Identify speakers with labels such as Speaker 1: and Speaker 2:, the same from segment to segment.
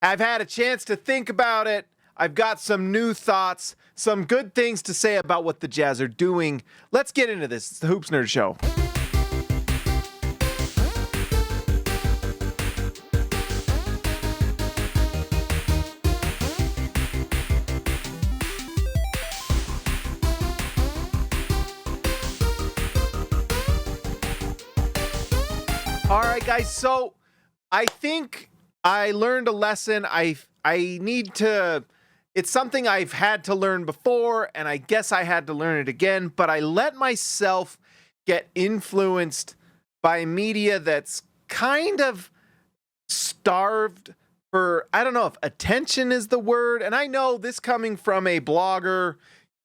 Speaker 1: I've had a chance to think about it. I've got some new thoughts, some good things to say about what the Jazz are doing. Let's get into this. It's the Hoops Nerd Show. All right, guys. So I think I learned a lesson. I need to. It's something I've had to learn before, and I guess I had to learn it again. But I let myself get influenced by media that's kind of starved for, I don't know if attention is the word. And I know this coming from a blogger,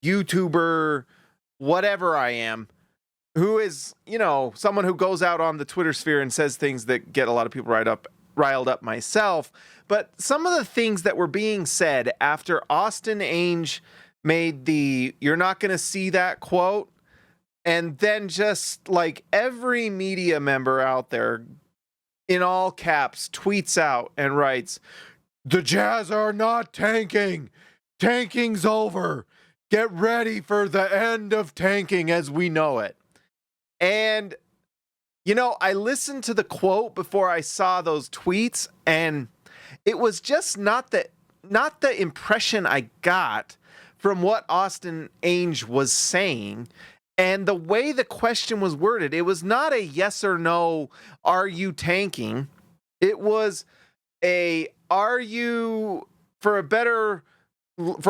Speaker 1: YouTuber, whatever I am, who is, someone who goes out on the Twitter sphere and says things that get a lot of people riled up myself. But some of the things that were being said after Austin Ainge made the "you're not going to see that" quote, and then just like every media member out there in all caps tweets out and writes, "The Jazz are not tanking. Tanking's over. Get ready for the end of tanking as we know it." And, I listened to the quote before I saw those tweets, and it was just not the impression I got from what Austin Ainge was saying. And the way the question was worded, it was not a yes or no, are you tanking? It was are you, for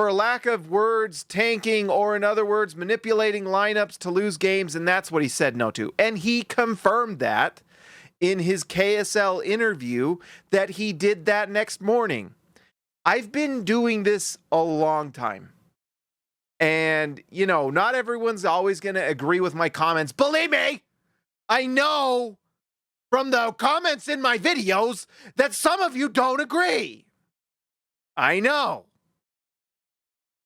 Speaker 1: a lack of words, tanking, or in other words, manipulating lineups to lose games, and that's what he said no to. And he confirmed that in his KSL interview that he did that next morning. I've been doing this a long time. And, not everyone's always going to agree with my comments. Believe me, I know from the comments in my videos that some of you don't agree. I know.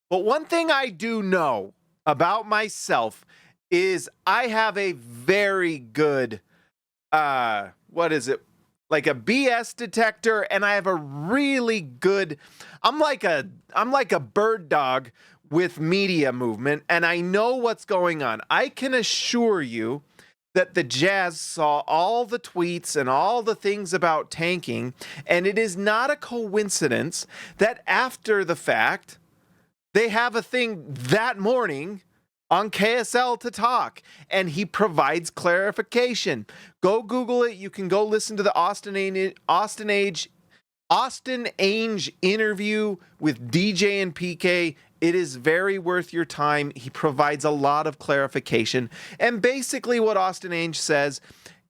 Speaker 1: But one thing I do know about myself is I have a very good, like a BS detector, and I have a really good, I'm like a bird dog with media movement, and I know what's going on. I can assure you that the Jazz saw all the tweets and all the things about tanking, and it is not a coincidence that after the fact, they have a thing that morning on KSL to talk, and he provides clarification. Go Google it. You can go listen to the Austin Ainge interview with DJ and PK. It is very worth your time. He provides a lot of clarification. And basically what Austin Ainge says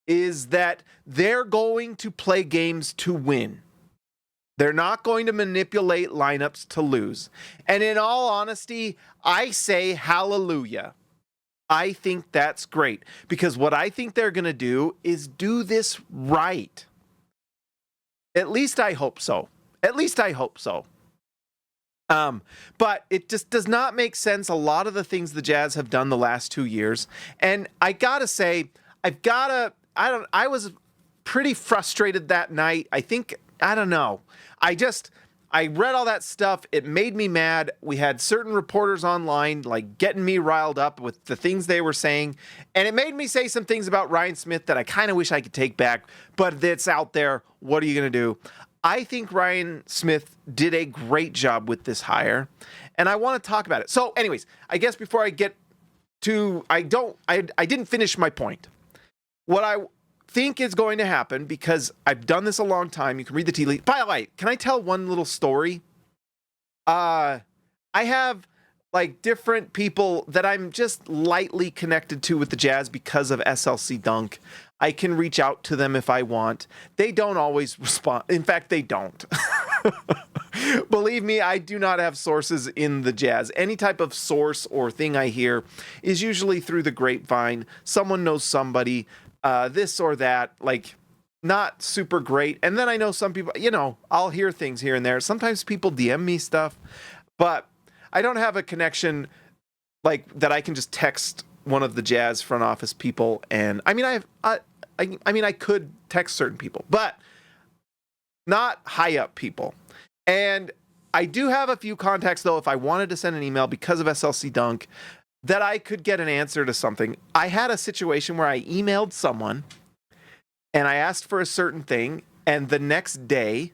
Speaker 1: is that they're going to play games to win. They're not going to manipulate lineups to lose. And in all honesty, I say hallelujah. I think that's great, because what I think they're going to do is do this right. At least I hope so. But it just does not make sense, a lot of the things the Jazz have done the last 2 years. And I got to say, I was pretty frustrated that night. I don't know. I read all that stuff. It made me mad. We had certain reporters online like getting me riled up with the things they were saying. And it made me say some things about Ryan Smith that I kind of wish I could take back, but it's out there. What are you going to do? I think Ryan Smith did a great job with this hire, and I want to talk about it. So anyways, I guess before I get to, I didn't finish my point. What I think is going to happen, because I've done this a long time. You can read the tea leaves. By the way, can I tell one little story? I have like different people that I'm just lightly connected to with the Jazz because of SLC Dunk. I can reach out to them if I want. They don't always respond. In fact, they don't. Believe me, I do not have sources in the Jazz. Any type of source or thing I hear is usually through the grapevine. Someone knows somebody. This or that, like, not super great. And then I know some people, I'll hear things here and there. Sometimes people DM me stuff, but I don't have a connection like that I can just text one of the Jazz front office people. And I mean, I could text certain people, but not high up people. And I do have a few contacts, though, if I wanted to send an email because of SLC Dunk, that I could get an answer to something. I had a situation where I emailed someone and I asked for a certain thing, and the next day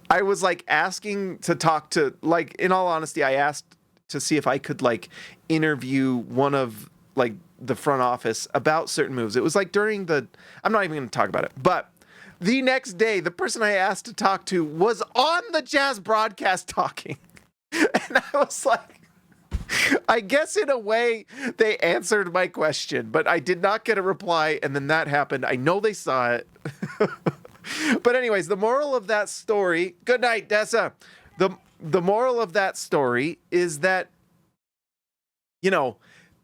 Speaker 1: I was like asking to talk to, like, in all honesty, I asked to see if I could like interview one of like the front office about certain moves. It was like during the, I'm not even going to talk about it, but the next day, the person I asked to talk to was on the Jazz broadcast talking. And I was like, I guess in a way they answered my question, but I did not get a reply. And then that happened. I know they saw it. But anyways, the moral of that story, good night, Dessa. The moral of that story is that, you know,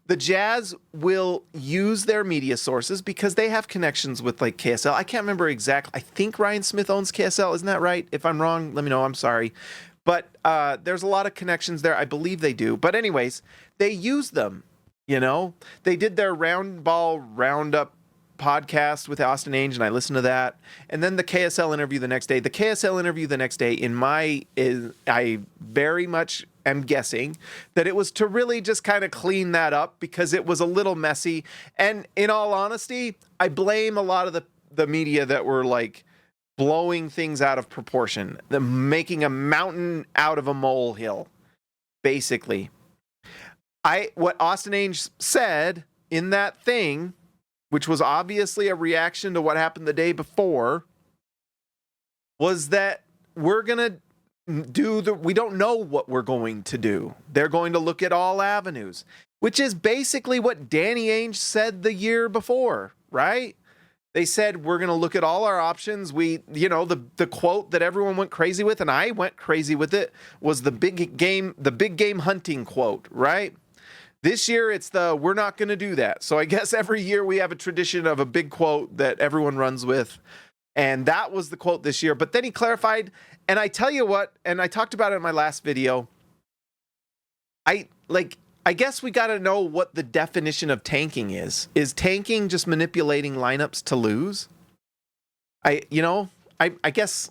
Speaker 1: the Jazz will use their media sources because they have connections with like KSL. I can't remember exactly. I think Ryan Smith owns KSL. Isn't that right? If I'm wrong, let me know. I'm sorry. But there's a lot of connections there. I believe they do. But anyways, they use them, you know. They did their round ball roundup podcast with Austin Ainge, and I listened to that. And then the KSL interview the next day. The KSL interview the next day, I very much am guessing that it was to really just kind of clean that up because it was a little messy. And in all honesty, I blame a lot of the media that were like blowing things out of proportion, making a mountain out of a molehill, basically. What Austin Ainge said in that thing, which was obviously a reaction to what happened the day before, was that we're going to we don't know what we're going to do. They're going to look at all avenues, which is basically what Danny Ainge said the year before, right? They said, we're going to look at all our options. The quote that everyone went crazy with, and I went crazy with it, was the big game hunting quote, right? This year, it's we're not going to do that. So I guess every year we have a tradition of a big quote that everyone runs with. And that was the quote this year. But then he clarified, and I tell you what, and I talked about it in my last video, I guess we got to know what the definition of tanking is. Is tanking just manipulating lineups to lose? I guess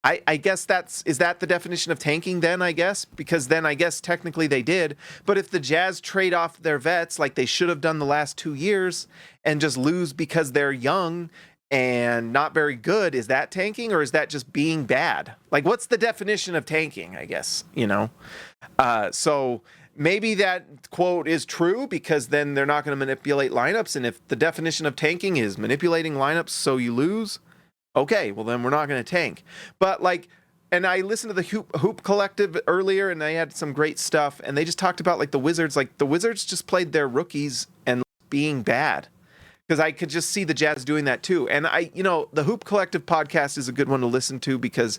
Speaker 1: is that the definition of tanking then, I guess? Because then I guess technically they did. But if the Jazz trade off their vets like they should have done the last 2 years and just lose because they're young and not very good, is that tanking or is that just being bad? Like, what's the definition of tanking, I guess, you know? So maybe that quote is true because then they're not going to manipulate lineups. And if the definition of tanking is manipulating lineups so you lose, okay, well then we're not going to tank. But like, and I listened to the Hoop Collective earlier, and they had some great stuff, and they just talked about like the Wizards. Like the Wizards just played their rookies and being bad, because I could just see the Jazz doing that too. And the Hoop Collective podcast is a good one to listen to because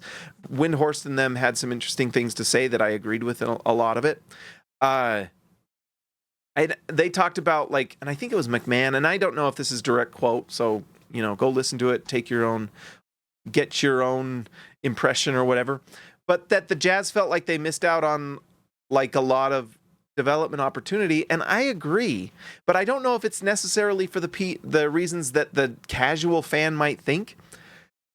Speaker 1: Windhorst and them had some interesting things to say that I agreed with in a lot of it. They talked about like, and I think it was McMahon, and I don't know if this is direct quote, so go listen to it, get your own impression or whatever. But that the Jazz felt like they missed out on like a lot of development opportunity, and I agree. But I don't know if it's necessarily for the reasons that the casual fan might think.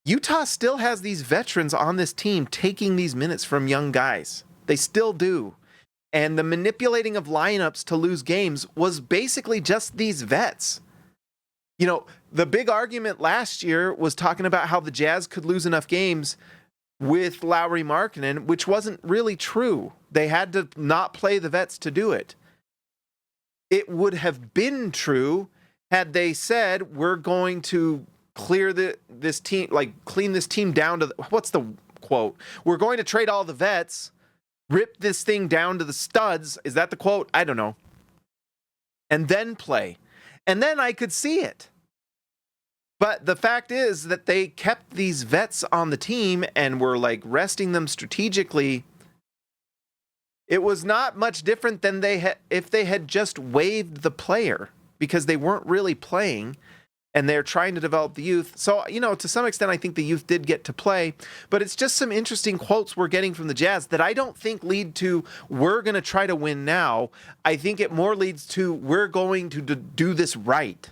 Speaker 1: Utah still has these veterans on this team taking these minutes from young guys. They still do. And the manipulating of lineups to lose games was basically just these vets. The big argument last year was talking about how the Jazz could lose enough games with Lauri Markkanen, which wasn't really true. They had to not play the vets to do it. It would have been true had they said, we're going to clean this team down to what's the quote? We're going to trade all the vets, rip this thing down to the studs. Is that the quote? I don't know. And then play. And then I could see it. But the fact is that they kept these vets on the team and were like resting them strategically. It was not much different than if they had just waived the player because they weren't really playing and they're trying to develop the youth. So, to some extent, I think the youth did get to play, but it's just some interesting quotes we're getting from the Jazz that I don't think lead to, we're going to try to win now. I think it more leads to, we're going to do this right,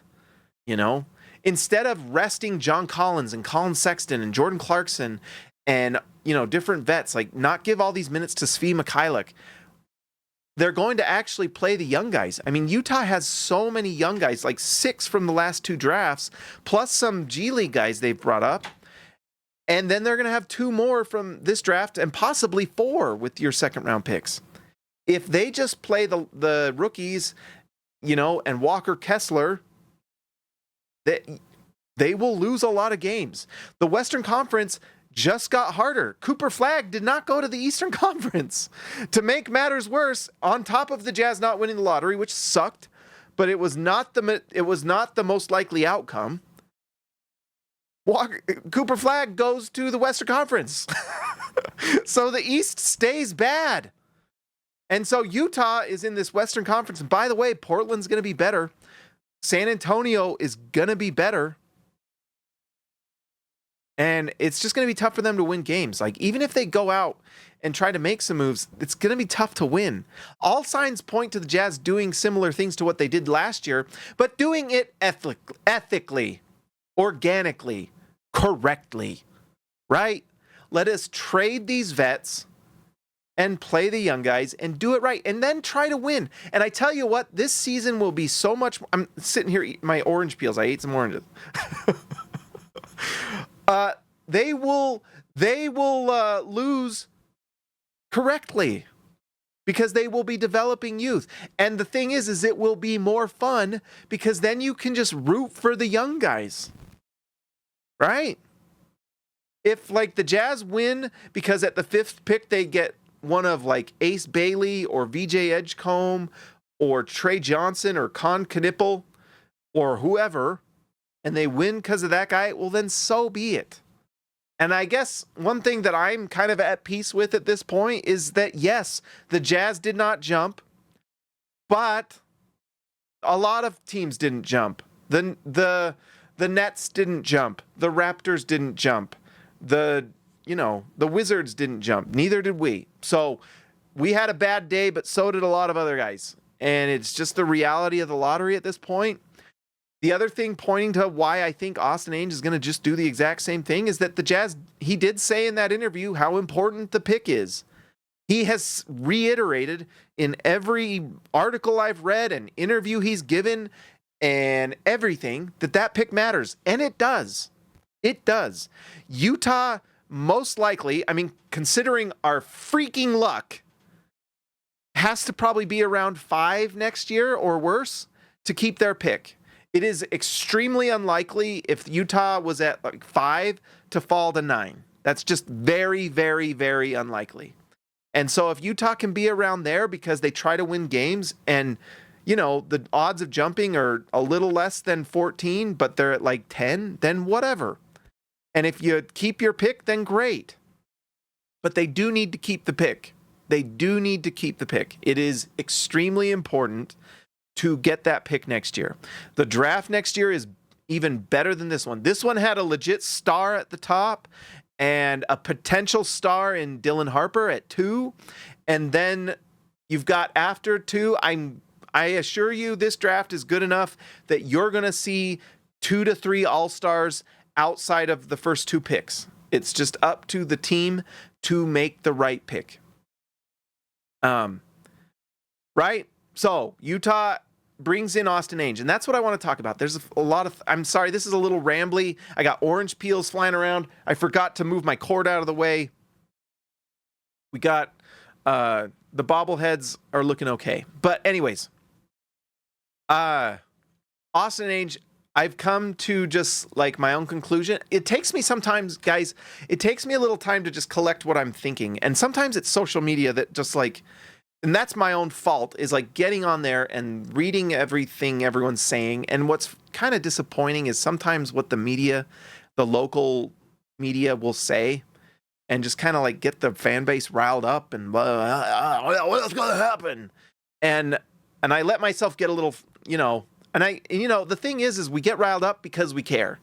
Speaker 1: instead of resting John Collins and Colin Sexton and Jordan Clarkson and, different vets, like not give all these minutes to Svi Mikhailuk, they're going to actually play the young guys. I mean, Utah has so many young guys, like 6 from the last 2 drafts, plus some G League guys they've brought up. And then they're going to have 2 more from this draft and possibly 4 with your second round picks. If they just play the rookies, and Walker Kessler, they will lose a lot of games. The Western Conference just got harder. Cooper Flagg did not go to the Eastern Conference. To make matters worse, on top of the Jazz not winning the lottery, which sucked, but it was not the most likely outcome. Cooper Flagg goes to the Western Conference. So the East stays bad. And so Utah is in this Western Conference. And by the way, Portland's going to be better. San Antonio is going to be better. And it's just going to be tough for them to win games. Like, even if they go out and try to make some moves, it's going to be tough to win. All signs point to the Jazz doing similar things to what they did last year, but doing it ethically, organically, correctly, right? Let us trade these vets and play the young guys and do it right, and then try to win. And I tell you what, this season will be so much. I'm sitting here eating my orange peels. I ate some oranges. They will lose correctly because they will be developing youth. And the thing is it will be more fun because then you can just root for the young guys, right? If like the Jazz win because at the 5th pick they get one of like Ace Bailey or VJ Edgecombe or Trey Johnson or Con Knipple or whoever, and they win because of that guy, well, then so be it. And I guess one thing that I'm kind of at peace with at this point is that, yes, the Jazz did not jump, but a lot of teams didn't jump. The Nets didn't jump. The Raptors didn't jump. The Wizards didn't jump. Neither did we. So we had a bad day, but so did a lot of other guys. And it's just the reality of the lottery at this point. The other thing pointing to why I think Austin Ainge is going to just do the exact same thing is that the Jazz, he did say in that interview how important the pick is. He has reiterated in every article I've read and interview he's given and everything that pick matters. And it does. It does. Utah, most likely, I mean, considering our freaking luck, has to probably be around 5 next year or worse to keep their pick. It is extremely unlikely if Utah was at like 5 to fall to 9. That's just very, very, very unlikely. And so if Utah can be around there because they try to win games and, the odds of jumping are a little less than 14, but they're at like 10, then whatever. And if you keep your pick, then great. But they do need to keep the pick. They do need to keep the pick. It is extremely important to get that pick next year. The draft next year is even better than this one. This one had a legit star at the top and a potential star in Dylan Harper at 2. And then you've got after 2, I assure you this draft is good enough that you're going to see 2 to 3 all-stars outside of the first 2 picks. It's just up to the team to make the right pick. Right? So Utah brings in Austin Ainge, and that's what I want to talk about. There's a lot of, I'm sorry, this is a little rambly. I got orange peels flying around. I forgot to move my cord out of the way. We got, the bobbleheads are looking okay. But anyways, Austin Ainge, I've come to just like my own conclusion. It takes me sometimes, guys, it takes me a little time to just collect what I'm thinking. And sometimes it's social media that just like, and that's my own fault, is like getting on there and reading everything everyone's saying. And what's kind of disappointing is sometimes what the media, the local media will say and just kind of like get the fan base riled up and what's going to happen? And I let myself get a little, and the thing is we get riled up because we care.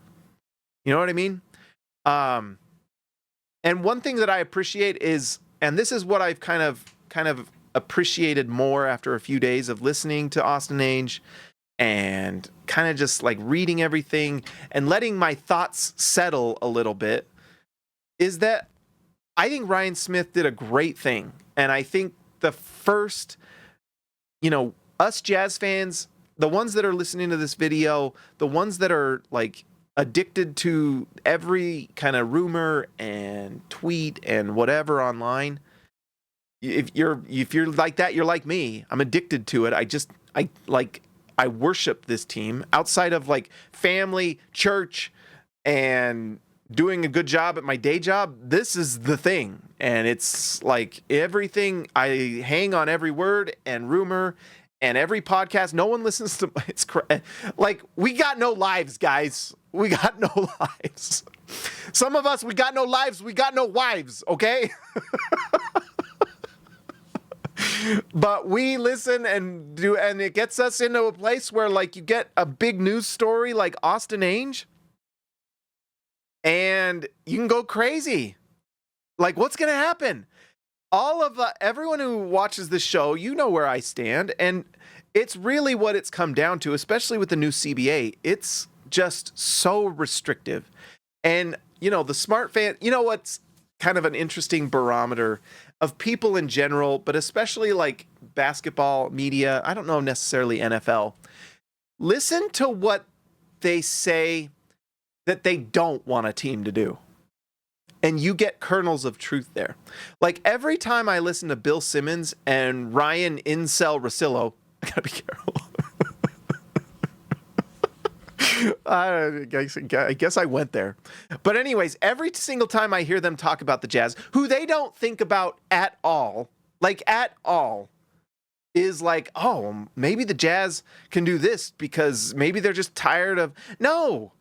Speaker 1: You know what I mean? And one thing that I appreciate is, and this is what I've kind of appreciated more after a few days of listening to Austin Ainge and kind of just like reading everything and letting my thoughts settle a little bit, is that I think Ryan Smith did a great thing. And I think the first, us Jazz fans, the ones that are listening to this video, the ones that are like addicted to every kind of rumor and tweet and whatever online, if you're like that, you're like me. I'm addicted to it. I worship this team outside of like family, church, and doing a good job at my day job. This is the thing. And it's like everything. I hang on every word and rumor and every podcast. No one listens to it's like we got no lives, guys. We got no lives. Some of us, we got no lives. We got no wives. Okay. But we listen and do, and it gets us into a place where like you get a big news story like Austin Ainge and you can go crazy. Like, what's going to happen? All of everyone who watches this show, you know where I stand. And it's really what it's come down to, especially with the new CBA. It's just so restrictive. And, the smart fan, what's kind of an interesting barometer of people in general, but especially like basketball media, I don't know necessarily NFL, listen to what they say that they don't want a team to do. And you get kernels of truth there. Like every time I listen to Bill Simmons and Ryan Incel Rosillo, I gotta be careful. I guess I went there. But anyways, every single time I hear them talk about the Jazz, who they don't think about at all, is like, oh, maybe the Jazz can do this because maybe they're just tired of... No.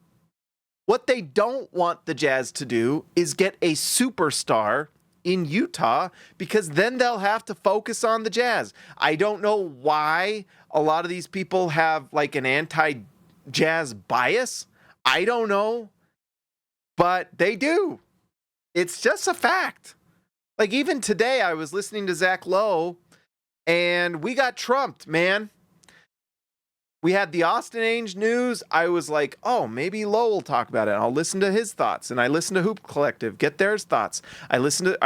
Speaker 1: What they don't want the Jazz to do is get a superstar in Utah because then they'll have to focus on the Jazz. I don't know why a lot of these people have like an anti-Jazz bias. I don't know, but they do. It's just a fact. Like even today I was listening to Zach Lowe and we got trumped, man. We had the Austin Ainge news. I was like, oh, maybe Lowe will talk about it. I'll listen to his thoughts. And I listen to Hoop Collective, get their thoughts. I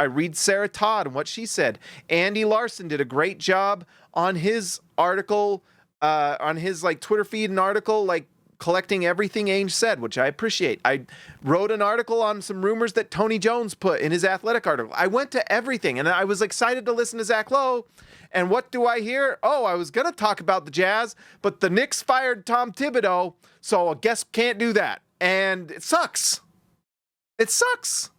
Speaker 1: read Sarah Todd and what she said. Andy Larson did a great job on his article, on his like Twitter feed and article, like collecting everything Ainge said, which I appreciate. I wrote an article on some rumors that Tony Jones put in his Athletic article. I went to everything and I was excited to listen to Zach Lowe. And what do I hear? Oh, I was going to talk about the Jazz, but the Knicks fired Tom Thibodeau, so I guess can't do that. And it sucks. It sucks.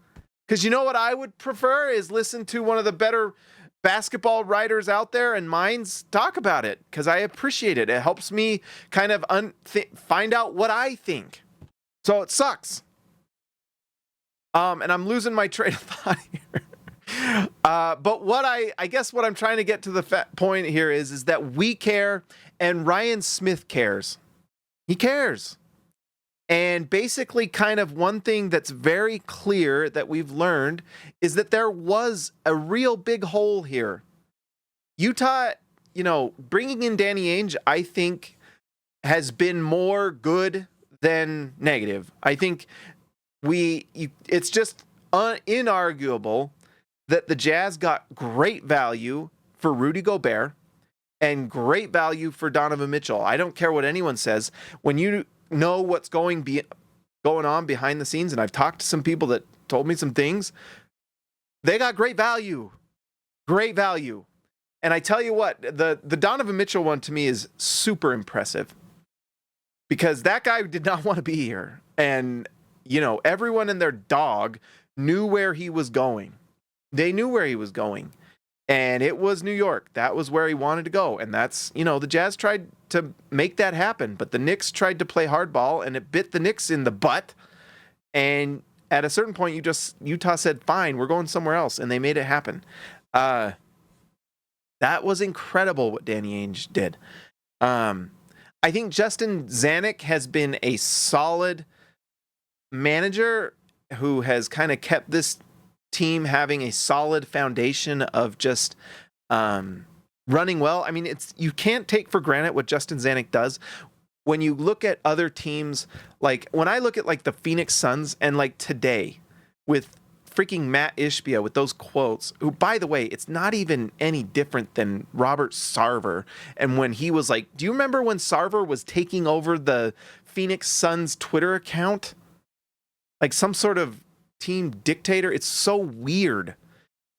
Speaker 1: Because you know what I would prefer is listen to one of the better basketball writers out there and minds talk about it, because I appreciate it. It helps me kind of find out what I think. So it sucks. And I'm losing my train of thought here. But what I guess what I'm trying to get to the point here is that we care and Ryan Smith cares. He cares. And basically kind of one thing that's very clear that we've learned is that there was a real big hole here. Utah, bringing in Danny Ainge, I think has been more good than negative. I think it's just inarguable that the Jazz got great value for Rudy Gobert and great value for Donovan Mitchell. I don't care what anyone says. When you know what's going on behind the scenes, and I've talked to some people that told me some things, they got great value. Great value. And I tell you what, the Donovan Mitchell one to me is super impressive because that guy did not want to be here. And, everyone and their dog knew where he was going. They knew where he was going, and it was New York. That was where he wanted to go. And that's, the Jazz tried to make that happen, but the Knicks tried to play hardball and it bit the Knicks in the butt. And at a certain point, Utah said, fine, we're going somewhere else. And they made it happen. That was incredible what Danny Ainge did. I think Justin Zanuck has been a solid manager who has kind of kept this team having a solid foundation of just running well. I mean, you can't take for granted what Justin Zanuck does. when you look at other teams, like when I look at like the Phoenix Suns and like today with freaking Matt Ishbia with those quotes, who, by the way, it's not even any different than Robert Sarver. And when he was like, do you remember when Sarver was taking over the Phoenix Suns Twitter account? Like some sort of team dictator. It's so weird.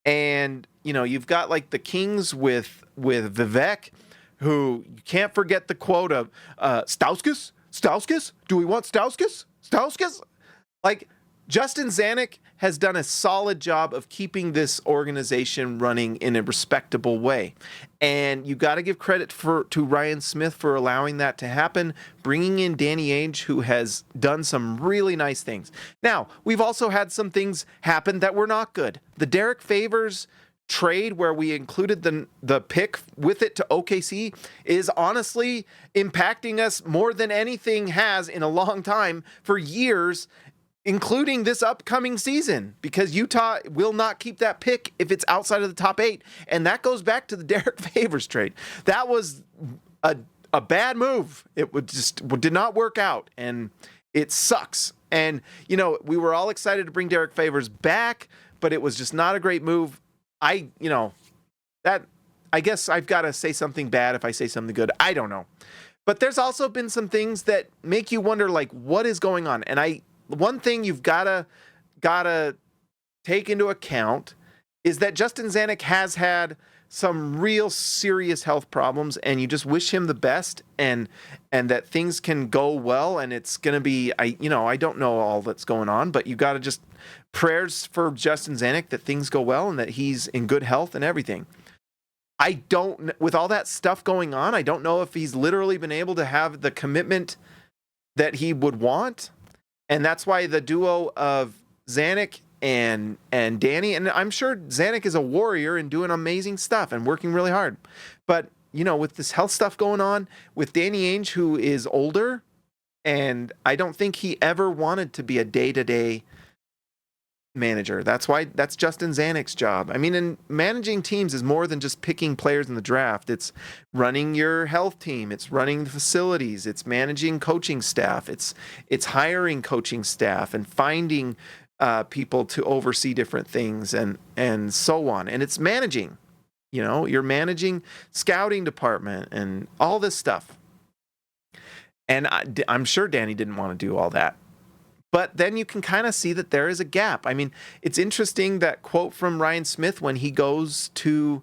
Speaker 1: And, you know, you've got like the Kings with Vivek, who you can't forget the quote of Stauskas? Stauskas? Do we want Stauskas? Stauskas? Like, Justin Zanuck has done a solid job of keeping this organization running in a respectable way. And you got to give credit to Ryan Smith for allowing that to happen, bringing in Danny Ainge, who has done some really nice things. Now, we've also had some things happen that were not good. The Derek Favors trade, where we included the pick with it to OKC, is honestly impacting us more than anything has in a long time, for years, including this upcoming season, because Utah will not keep that pick if it's outside of the top 8. And that goes back to the Derek Favors trade. That was a bad move. It did not work out, and it sucks. And, you know, we were all excited to bring Derek Favors back, but it was just not a great move. I guess I've got to say something bad if I say something good. I don't know. But there's also been some things that make you wonder, like, what is going on? And one thing you've gotta take into account is that Justin Zanuck has had some real serious health problems, and you just wish him the best, and that things can go well, and it's gonna be, I don't know all that's going on, but you gotta just prayers for Justin Zanuck that things go well and that he's in good health and everything. With all that stuff going on, I don't know if he's literally been able to have the commitment that he would want. And that's why the duo of Zanuck and Danny, and I'm sure Zanuck is a warrior and doing amazing stuff and working really hard. But, you know, with this health stuff going on, with Danny Ainge, who is older, and I don't think he ever wanted to be a day-to-day manager. That's Justin Zanuck's job. I mean, and managing teams is more than just picking players in the draft. It's running your health team. It's running the facilities. It's managing coaching staff. It's hiring coaching staff and finding people to oversee different things and so on. And it's managing. You know, you're managing scouting department and all this stuff. And I'm sure Danny didn't want to do all that. But then you can kind of see that there is a gap. I mean, it's interesting, that quote from Ryan Smith when he goes to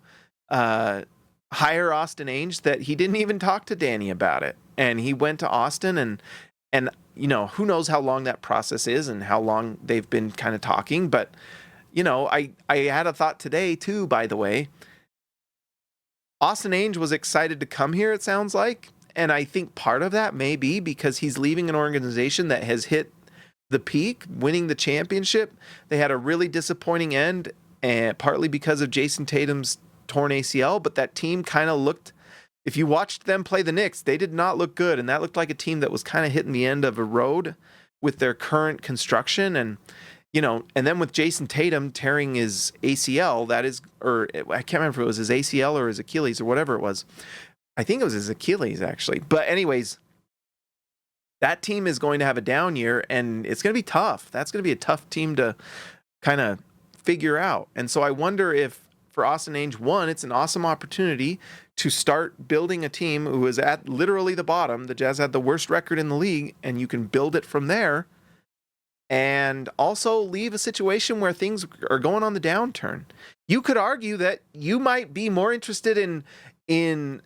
Speaker 1: hire Austin Ainge, that he didn't even talk to Danny about it. And he went to Austin, and you know, who knows how long that process is and how long they've been kind of talking. But, you know, I had a thought today too, by the way. Austin Ainge was excited to come here, it sounds like. And I think part of that may be because he's leaving an organization that has hit the peak, winning the championship. They had a really disappointing end, and partly because of Jason Tatum's torn ACL, but that team kind of looked, if you watched them play the Knicks, they did not look good, and that looked like a team that was kind of hitting the end of a road with their current construction. And, you know, and then with Jason Tatum tearing his ACL, or I can't remember if it was his ACL or his Achilles or whatever it was. I think it was his Achilles, actually. But anyways, that team is going to have a down year, and it's going to be tough. That's going to be a tough team to kind of figure out. And so I wonder if, for Austin Ainge, one, it's an awesome opportunity to start building a team who is at literally the bottom. The Jazz had the worst record in the league, and you can build it from there. And also leave a situation where things are going on the downturn. You could argue that you might be more interested in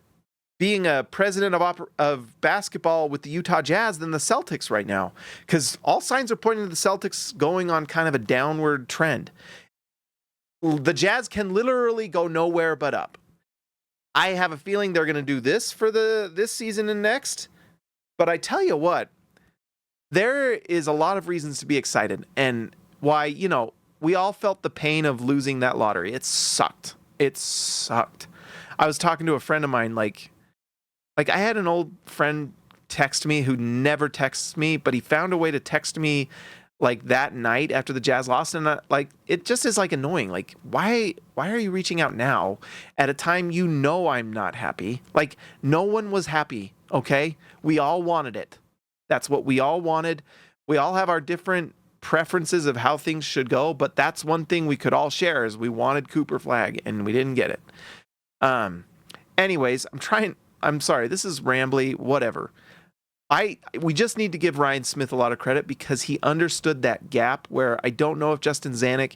Speaker 1: being a president of basketball with the Utah Jazz than the Celtics right now, because all signs are pointing to the Celtics going on kind of a downward trend. The Jazz can literally go nowhere but up. I have a feeling they're going to do this for this season and next, but I tell you what, there is a lot of reasons to be excited, and why, you know, we all felt the pain of losing that lottery. It sucked. I was talking to a friend of mine, like I had an old friend text me who never texts me, but he found a way to text me like that night after the Jazz lost. And it just is like annoying. Like, why are you reaching out now at a time you know I'm not happy? Like, no one was happy okay? We all wanted it. That's what we all wanted. We all have our different preferences of how things should go, but that's one thing we could all share is we wanted Cooper Flagg and we didn't get it. Anyways, I'm sorry, this is rambly, whatever. We just need to give Ryan Smith a lot of credit because he understood that gap where I don't know if Justin Zanuck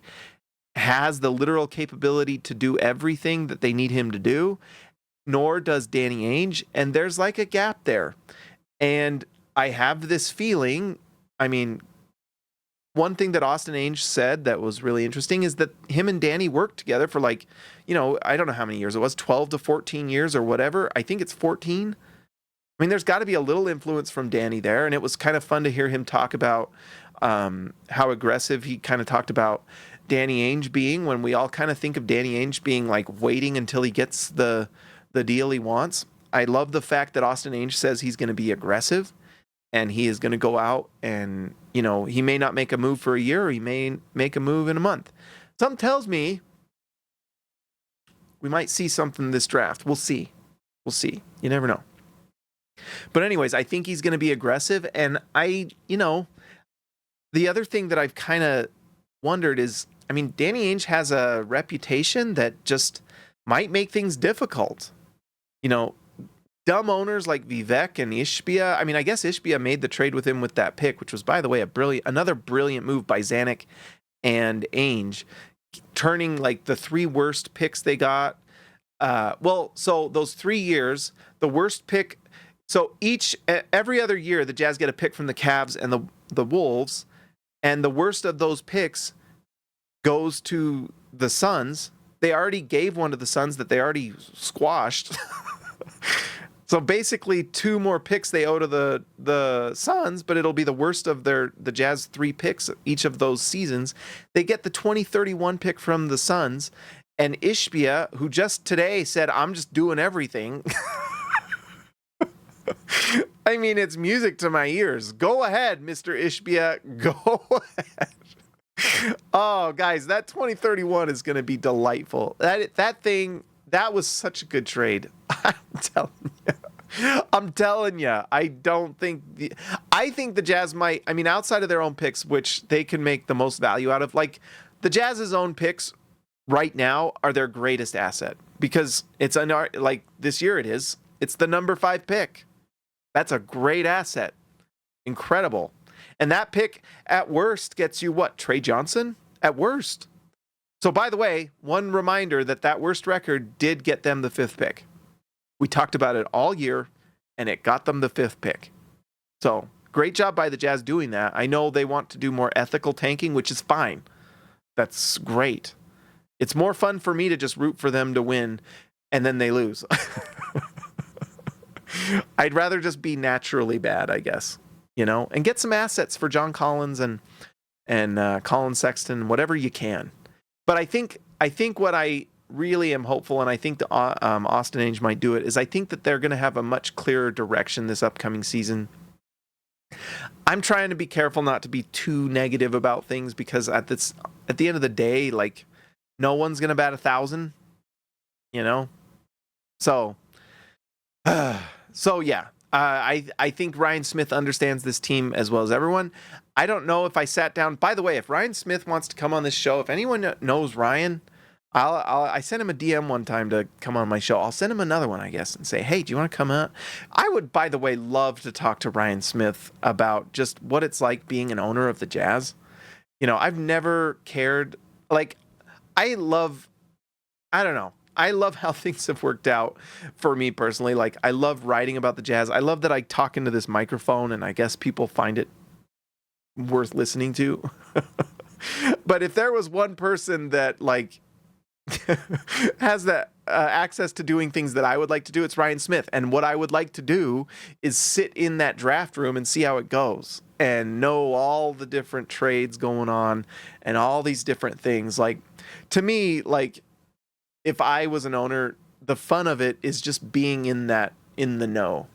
Speaker 1: has the literal capability to do everything that they need him to do, nor does Danny Ainge, and there's like a gap there. And I have this feeling, I mean, one thing that Austin Ainge said that was really interesting is that him and Danny worked together for like, I don't know how many years it was, 12 to 14 years or whatever. I think it's 14. I mean, there's got to be a little influence from Danny there, and it was kind of fun to hear him talk about how aggressive he kind of talked about Danny Ainge being, when we all kind of think of Danny Ainge being like waiting until he gets the deal he wants. I love the fact that Austin Ainge says he's going to be aggressive and he is going to go out and, he may not make a move for a year or he may make a move in a month. Something tells me we might see something this draft. We'll see. You never know. But anyways, I think he's going to be aggressive. And the other thing that I've kind of wondered is, I mean, Danny Ainge has a reputation that just might make things difficult. Dumb owners like Vivek and Ishbia. I mean, I guess Ishbia made the trade with him with that pick, which was, by the way, another brilliant move by Zanuck and Ainge, turning like the three worst picks they got. So those 3 years, the worst pick. So every other year, the Jazz get a pick from the Cavs and the Wolves, and the worst of those picks goes to the Suns. They already gave one to the Suns that they already squashed. So basically 2 more picks they owe to the Suns, but it'll be the worst of the Jazz 3 picks each of those seasons. They get the 2031 pick from the Suns, and Ishbia, who just today said, I'm just doing everything. I mean, it's music to my ears. Go ahead, Mr. Ishbia. Go ahead. Oh, guys, that 2031 is going to be delightful. That was such a good trade. I'm telling you. I think the Jazz might, I mean, outside of their own picks, which they can make the most value out of, like the Jazz's own picks right now are their greatest asset because it's like this year it's the number 5 pick. That's a great asset. Incredible. And that pick at worst gets you what? Trey Johnson? At worst. So by the way, one reminder that worst record did get them the 5th pick. We talked about it all year, and it got them the 5th pick. So great job by the Jazz doing that. I know they want to do more ethical tanking, which is fine. That's great. It's more fun for me to just root for them to win, and then they lose. I'd rather just be naturally bad, I guess, and get some assets for John Collins and Colin Sexton, whatever you can. But I think what I really am hopeful, and I think the Austin Ainge might do it, is I think that they're going to have a much clearer direction this upcoming season. I'm trying to be careful not to be too negative about things because at the end of the day, like no one's going to bat 1,000, So yeah, I think Ryan Smith understands this team as well as everyone. I don't know if I sat down. By the way, if Ryan Smith wants to come on this show, if anyone knows Ryan, I sent him a DM one time to come on my show. I'll send him another one, I guess, and say, hey, do you want to come out? I would, by the way, love to talk to Ryan Smith about just what it's like being an owner of the Jazz. I've never cared. Like, I love how things have worked out for me personally. Like, I love writing about the Jazz. I love that I talk into this microphone, and I guess people find it worth listening to. But if there was one person that, like, has that access to doing things that I would like to do, it's Ryan Smith. And what I would like to do is sit in that draft room and see how it goes and know all the different trades going on and all these different things. Like, to me, like, if I was an owner, the fun of it is just being in the know,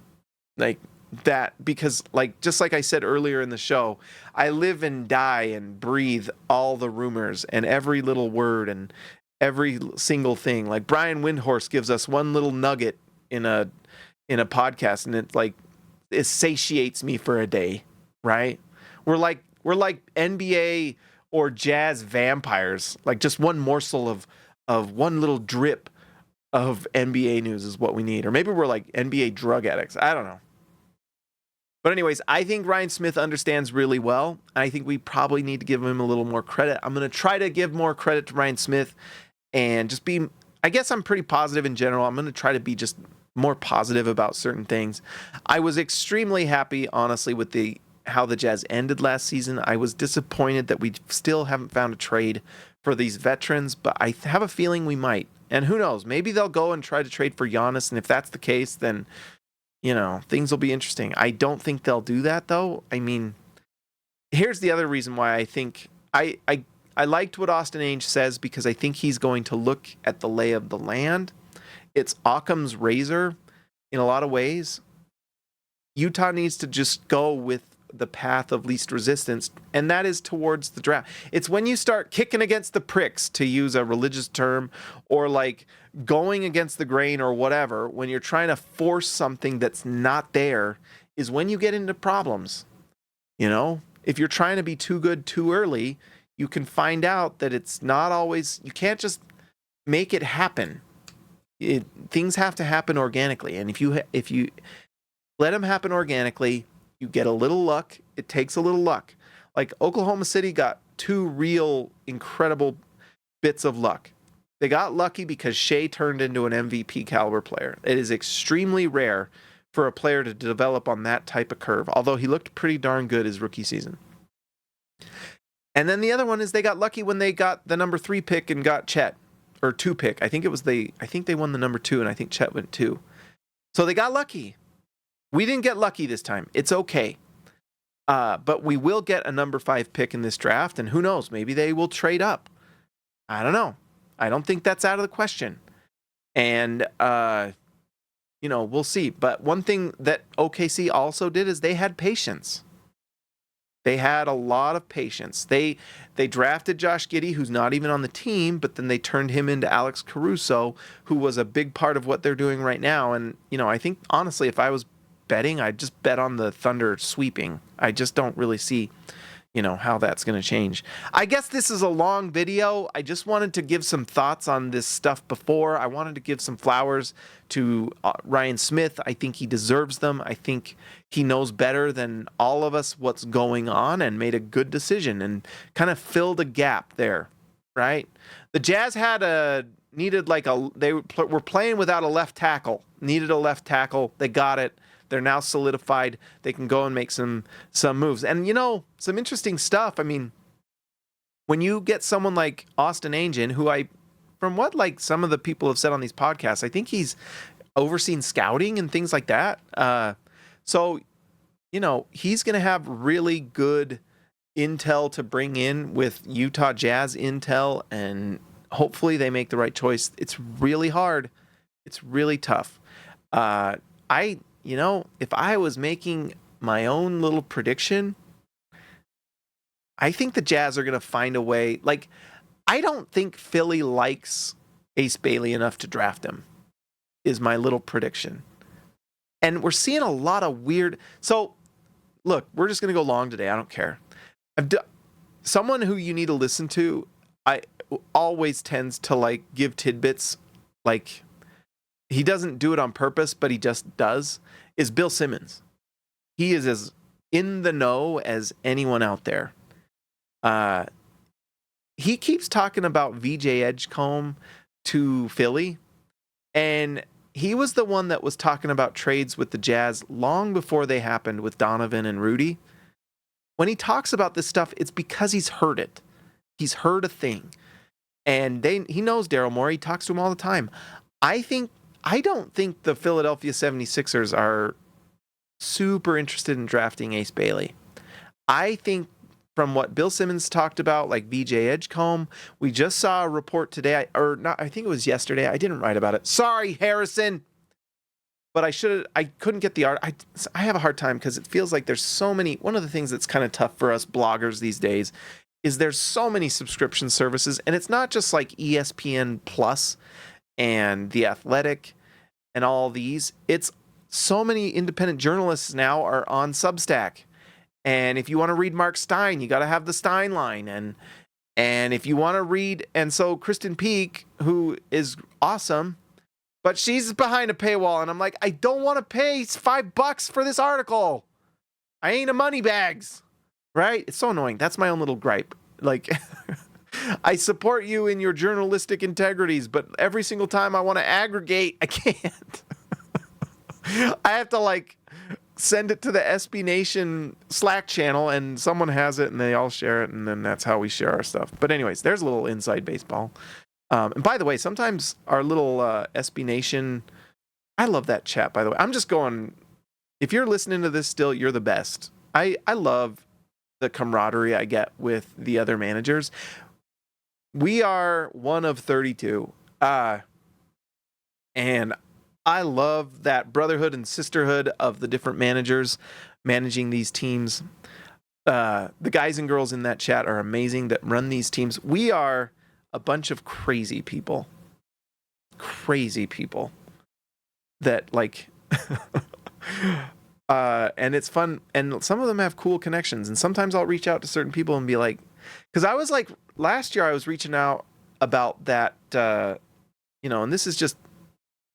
Speaker 1: like that, because like, just like I said earlier in the show, I live and die and breathe all the rumors and every little word and every single thing. Like Brian Windhorst gives us one little nugget in a in a podcast, and it satiates me for a day, right? We're like NBA or Jazz vampires. Like just one morsel of one little drip of NBA news is what we need. Or maybe we're like NBA drug addicts. I don't know. But anyways, I think Ryan Smith understands really well. I think we probably need to give him a little more credit. I'm going to try to give more credit to Ryan Smith and just be, I guess I'm pretty positive in general. I'm going to try to be just more positive about certain things. I was extremely happy, honestly, with how the Jazz ended last season. I was disappointed that we still haven't found a trade for these veterans, but I have a feeling we might. And who knows? Maybe they'll go and try to trade for Giannis, and if that's the case, then things will be interesting. I don't think they'll do that, though. I mean, here's the other reason why I think I liked what Austin Ainge says, because I think he's going to look at the lay of the land. It's Occam's razor in a lot of ways. Utah needs to just go with the path of least resistance, and that is towards the draft. It's when you start kicking against the pricks, to use a religious term, or like going against the grain or whatever, when you're trying to force something that's not there, is when you get into problems. If you're trying to be too good too early, you can find out that it's not always, you can't just make it happen. Things have to happen organically, and if you let them happen organically, you get a little luck. It takes a little luck. Like Oklahoma City got two real incredible bits of luck. They got lucky because Shea turned into an MVP caliber player. It is extremely rare for a player to develop on that type of curve, although he looked pretty darn good his rookie season. And then the other one is they got lucky when they got the number 3 pick and got Chet, or 2 pick. I think they won the number 2, and I think Chet went 2. So they got lucky. We didn't get lucky this time. It's okay. But we will get a number 5 pick in this draft, and who knows? Maybe they will trade up. I don't know. I don't think that's out of the question. And, we'll see. But one thing that OKC also did is they had patience. They had a lot of patience. They drafted Josh Giddey, who's not even on the team, but then they turned him into Alex Caruso, who was a big part of what they're doing right now. And, I think, honestly, if I was betting, I'd just bet on the Thunder sweeping. I just don't really see, how that's going to change. I guess this is a long video. I just wanted to give some thoughts on this stuff before. I wanted to give some flowers to Ryan Smith. I think he deserves them. I think he knows better than all of us what's going on and made a good decision and kind of filled a gap there, right? The Jazz they were playing without a left tackle, needed a left tackle. They got it. They're now solidified. They can go and make some moves. And, some interesting stuff. I mean, when you get someone like Austin Ainge in, who from what some of the people have said on these podcasts, I think he's overseen scouting and things like that. So, he's going to have really good intel to bring in with Utah Jazz intel, and hopefully they make the right choice. It's really hard. It's really tough. If I was making my own little prediction, I think the Jazz are going to find a way. I don't think Philly likes Ace Bailey enough to draft him, is my little prediction. And we're seeing a lot of weird. So, look, we're just going to go long today. I don't care. Someone who you need to listen to, I always tends to give tidbits. He doesn't do it on purpose, but he just does, is Bill Simmons. He is as in the know as anyone out there. He keeps talking about VJ Edgecombe to Philly, and he was the one that was talking about trades with the Jazz long before they happened with Donovan and Rudy. When he talks about this stuff, it's because he's heard it. He's heard a thing. And he knows Daryl Morey. He talks to him all the time. I don't think the Philadelphia 76ers are super interested in drafting Ace Bailey. I think from what Bill Simmons talked about, VJ Edgecombe, we just saw a report today, I think it was yesterday. I didn't write about it. Sorry, Harrison. But I couldn't get the art. I have a hard time because it feels like there's so many. One of the things that's kind of tough for us bloggers these days is there's so many subscription services, and it's not just ESPN Plus and The Athletic and all these. It's so many independent journalists now are on Substack. And if you want to read Mark Stein, you got to have the Stein line. And if you want to read, and so Kristen Peak, who is awesome, but she's behind a paywall, and I'm like, I don't want to pay $5 for this article. I ain't a money bags, right? It's so annoying. That's my own little gripe. Like, I support you in your journalistic integrities, but every single time I want to aggregate, I can't. I have to like send it to the SB Nation Slack channel, and someone has it, and they all share it, and then that's how we share our stuff. But anyways, there's a little inside baseball. And by the way, sometimes our little SB Nation, I love that chat, by the way. I'm just going, if you're listening to this still, you're the best. I love the camaraderie I get with the other managers. We are one of 32. And I love that brotherhood and sisterhood of the different managers managing these teams. The guys and girls in that chat are amazing that run these teams. We are a bunch of crazy people that like, and it's fun. And some of them have cool connections. And sometimes I'll reach out to certain people and be like, because I was like, last year I was reaching out about that, and this is just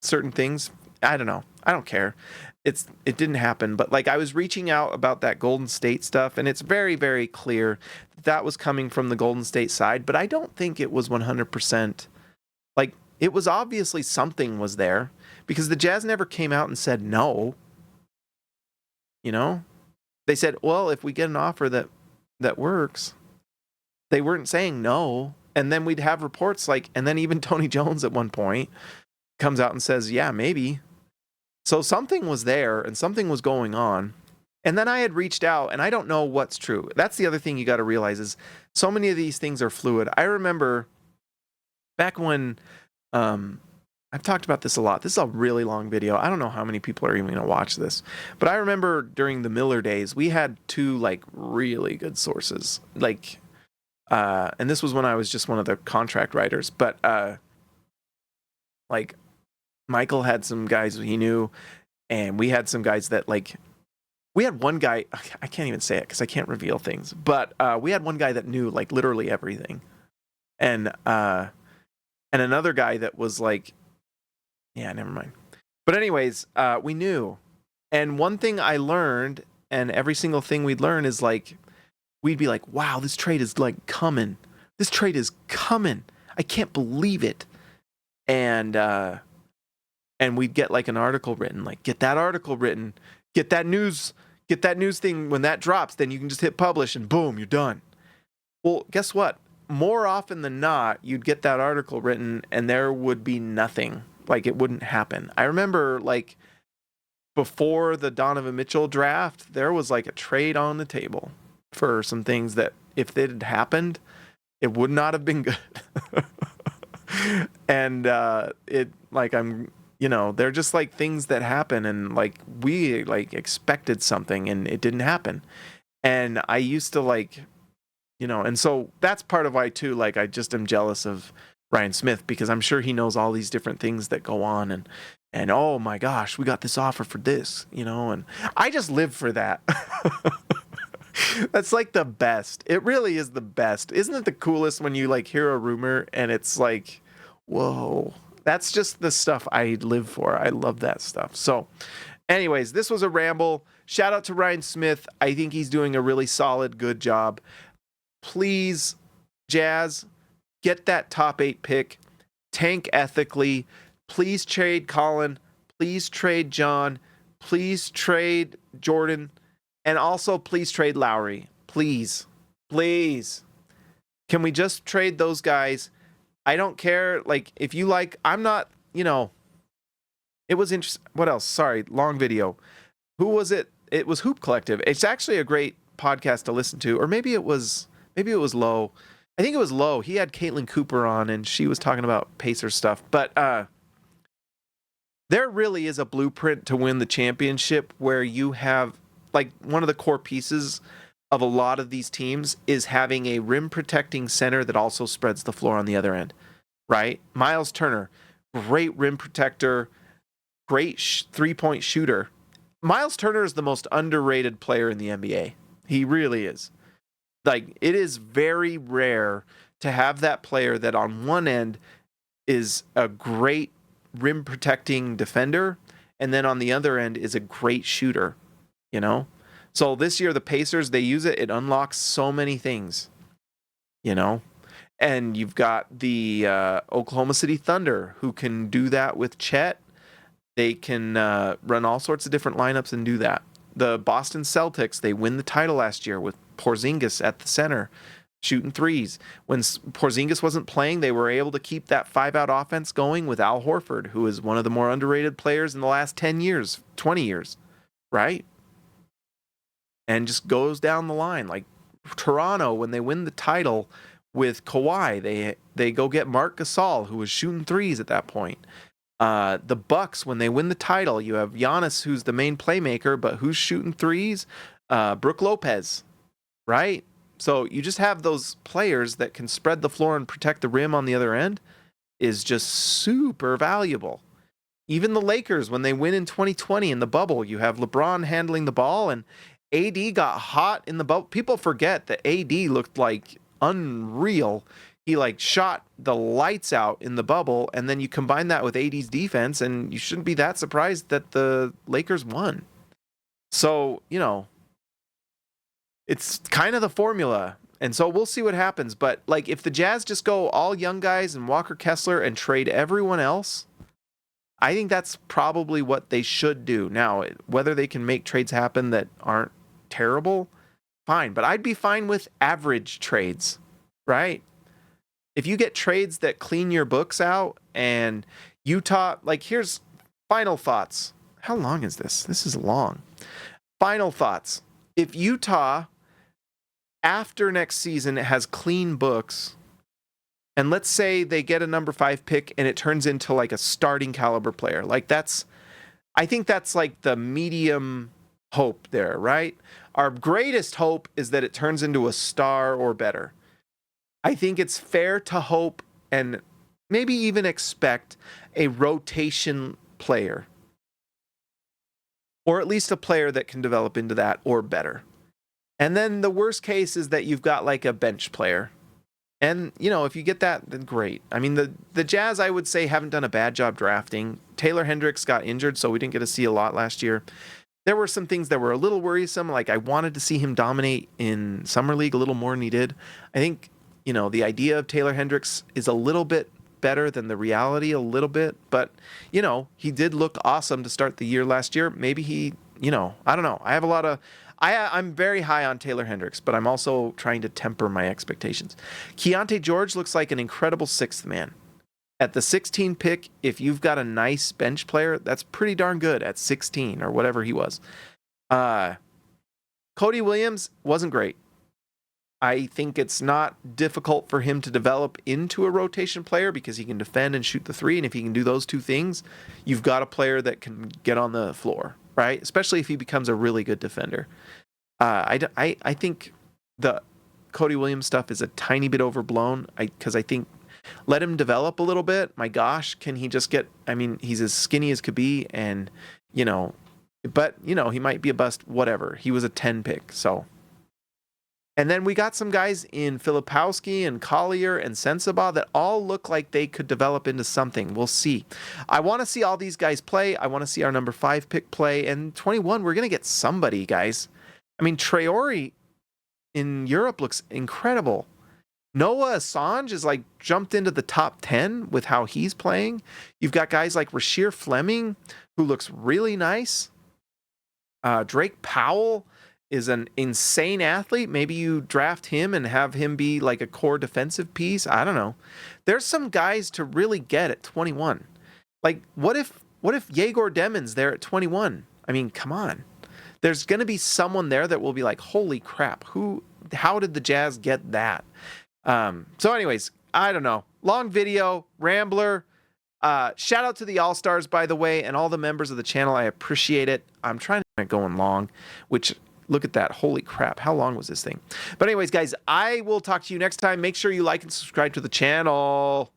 Speaker 1: certain things. I don't know. I don't care. It didn't happen, but like I was reaching out about that Golden State stuff, and it's very, very clear that was coming from the Golden State side, but I don't think it was 100%. Like, it was obviously something was there, because the Jazz never came out and said no. They said, well, if we get an offer that works. They weren't saying no. And then we'd have reports like, and then even Tony Jones at one point comes out and says, yeah, maybe. So something was there and something was going on. And then I had reached out, and I don't know what's true. That's the other thing you got to realize is so many of these things are fluid. I remember back when, I've talked about this a lot. This is a really long video. I don't know how many people are even going to watch this. But I remember during the Miller days, we had two like really good sources. Like, and this was when I was just one of the contract writers. But like Michael had some guys he knew, and we had some guys that like, we had one guy, I can't even say it because I can't reveal things, but we had one guy that knew like literally everything. And another guy that was like, yeah, never mind. But anyways, we knew. And one thing I learned, and every single thing we'd learn is like, we'd be like, wow, this trade is like coming. This trade is coming. I can't believe it. And we'd get like an article written, like get that article written, get that news thing. When that drops, then you can just hit publish and boom, you're done. Well, guess what? More often than not, you'd get that article written and there would be nothing. Like it wouldn't happen. I remember like before the Donovan Mitchell draft, there was like a trade on the table for some things that if it had happened, it would not have been good. And it like they're just like things that happen, and like we like expected something and it didn't happen. And I used to like, and so that's part of why too, like I just am jealous of Ryan Smith, because I'm sure he knows all these different things that go on, and oh my gosh, we got this offer for this, and I just live for that. That's like the best. It really is the best. Isn't it the coolest when you like hear a rumor and it's like, whoa, that's just the stuff I live for. I love that stuff. So anyways, this was a ramble. Shout out to Ryan Smith. I think he's doing a really solid, good job. Please, Jazz, get that top 8 pick. Tank ethically. Please trade Colin. Please trade John. Please trade Jordan. And also, please trade Lowry. Please. Please. Can we just trade those guys? I don't care. Like, if you like, I'm not, it was interesting. What else? Sorry, long video. Who was it? It was Hoop Collective. It's actually a great podcast to listen to. Or maybe it was Low. I think it was Low. He had Caitlin Cooper on, and she was talking about Pacer stuff. But there really is a blueprint to win the championship where you have, like, one of the core pieces of a lot of these teams is having a rim protecting center that also spreads the floor on the other end, right? Miles Turner, great rim protector, great 3-point shooter. Miles Turner is the most underrated player in the NBA. He really is. Like, it is very rare to have that player that on one end is a great rim protecting defender, and then on the other end is a great shooter, you know? So this year, the Pacers, they use it. It unlocks so many things, you know? And you've got the Oklahoma City Thunder, who can do that with Chet. They can run all sorts of different lineups and do that. The Boston Celtics, they win the title last year with Porzingis at the center, shooting threes. When Porzingis wasn't playing, they were able to keep that 5-out offense going with Al Horford, who is one of the more underrated players in the last 10 years, 20 years, right? And just goes down the line. Like Toronto, when they win the title with Kawhi, they go get Marc Gasol, who was shooting threes at that point. The Bucks, when they win the title, you have Giannis, who's the main playmaker, but who's shooting threes? Brook Lopez, right? So you just have those players that can spread the floor and protect the rim on the other end is just super valuable. Even the Lakers, when they win in 2020 in the bubble, you have LeBron handling the ball, and AD got hot in the bubble. People forget that AD looked like unreal. He like shot the lights out in the bubble, and then you combine that with AD's defense, and you shouldn't be that surprised that the Lakers won. So, you know, it's kind of the formula. And so we'll see what happens. But like if the Jazz just go all young guys and Walker Kessler and trade everyone else, I think that's probably what they should do. Now, whether they can make trades happen that aren't terrible, fine. But I'd be fine with average trades, right? If you get trades that clean your books out and Utah, like here's final thoughts. How long is this? This is long. Final thoughts. If Utah, after next season, has clean books, and let's say they get a number 5 pick and it turns into like a starting caliber player, like I think that's like the medium hope there, right? Our greatest hope is that it turns into a star or better. I think it's fair to hope and maybe even expect a rotation player, or at least a player that can develop into that or better. And then the worst case is that you've got like a bench player. And, you know, if you get that, then great. I mean, the Jazz, I would say, haven't done a bad job drafting. Taylor Hendricks got injured, so we didn't get to see a lot last year. There were some things that were a little worrisome. Like I wanted to see him dominate in Summer League a little more than he did. I think, you know, the idea of Taylor Hendricks is a little bit better than the reality a little bit. But, you know, he did look awesome to start the year last year. Maybe he, you know, I don't know. I'm very high on Taylor Hendricks, but I'm also trying to temper my expectations. Keontae George looks like an incredible sixth man. At the 16 pick, if you've got a nice bench player, that's pretty darn good at 16 or whatever he was. Cody Williams wasn't great. I think it's not difficult for him to develop into a rotation player because he can defend and shoot the three. And if he can do those two things, you've got a player that can get on the floor, right? Especially if he becomes a really good defender. I think the Cody Williams stuff is a tiny bit overblown because I think let him develop a little bit. My gosh, can he just get, I mean, he's as skinny as could be and, you know, but, you know, he might be a bust, whatever. He was a 10 pick, so. And then we got some guys in Filipowski and Collier and Sensabaugh that all look like they could develop into something. We'll see. I want to see all these guys play. I want to see our number 5 pick play. And 21, we're going to get somebody, guys. I mean, Traore in Europe looks incredible. Noah Assange is like jumped into the top 10 with how he's playing. You've got guys like Rasheer Fleming, who looks really nice. Drake Powell is an insane athlete. Maybe you draft him and have him be like a core defensive piece. I don't know. There's some guys to really get at 21. Like, what if Yegor Demon's there at 21? I mean, come on. There's going to be someone there that will be like, holy crap, how did the Jazz get that? So anyways, I don't know. Long video, rambler. Shout out to the All-Stars, by the way, and all the members of the channel. I appreciate it. I'm trying to get going long, which, look at that. Holy crap. How long was this thing? But anyways, guys, I will talk to you next time. Make sure you like and subscribe to the channel.